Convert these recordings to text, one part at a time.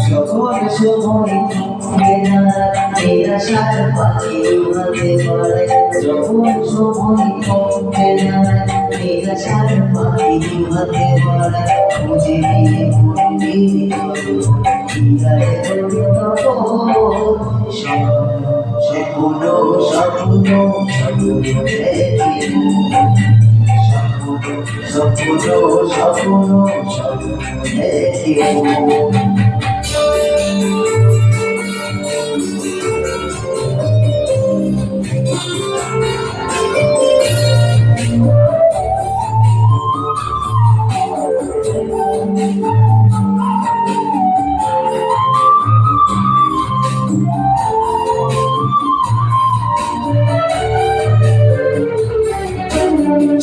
যখন সময় নিরাশার পাখি উড়াতে পারে, যখন সময় কমবে না নিরাশার পাখি উড়াতে পারে, খুঁজে নিয়ে ঘুরবি স্বপ্ন স্বপ্ন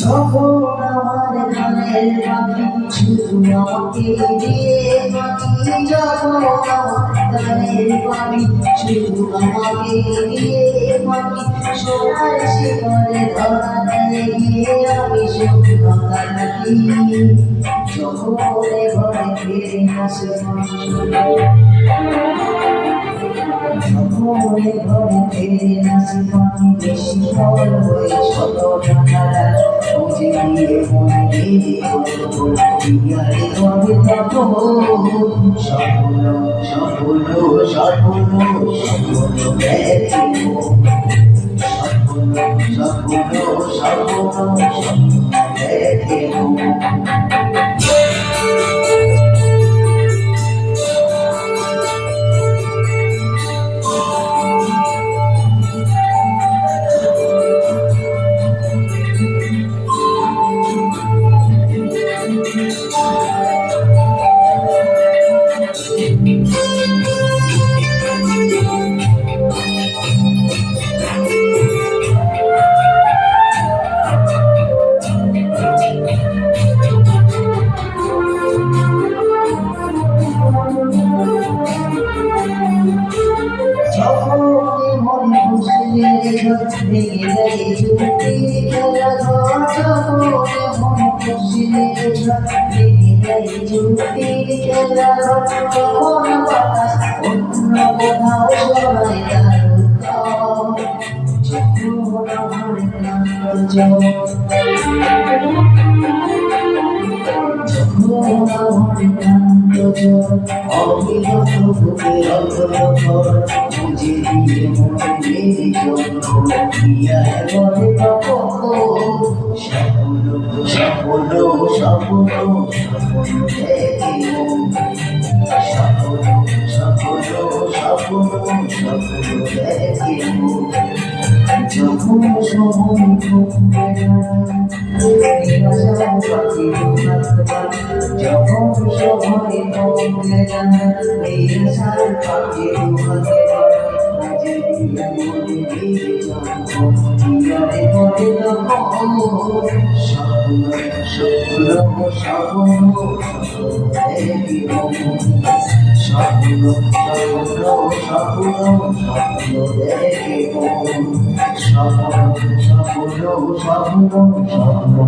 যখন আমার গানের পাখি শুধু আমাকে দিয়ে পাখি, যখন আমার গানের পাখি শুধু আমাকে দিয়ে পাখি, সোনার শিকড়ে ধরা দেয় গিয়ে আমি শুধু কাঁদি। যখন ঘরে ফিরে আসে ঘরে ফিরে আসি পাখি, বেশি ফল হয়ে শত টাকা খুঁজে গিয়ে মনে বিহারে ঘরে তখন সফল সফল সফল সফল দেখি সফল সফল সফল দেখি। ভেঙে যায় যুক্তি খেলা ঘর, যখন মন খুশি ভেঙে যায় যুক্তি খেলা ঘর, তখন বাতাস অন্য কোথাও সবাই তার অবিরত বুকে অগ্রসর বুঝে দিয়ে মনে বলে তখন সফল সফল সফল সফল সফল সফল সফল যখন সময় কমবে না নিরাশার পাখি উড়াতে পারে, যখন সময় কমবে না নিরাশার পাখি উড়াতে পারে, স্বপ্ন স্বপ্ন স্বপ্ন স্বপ্ন স্বপ্ন স্বপ্ন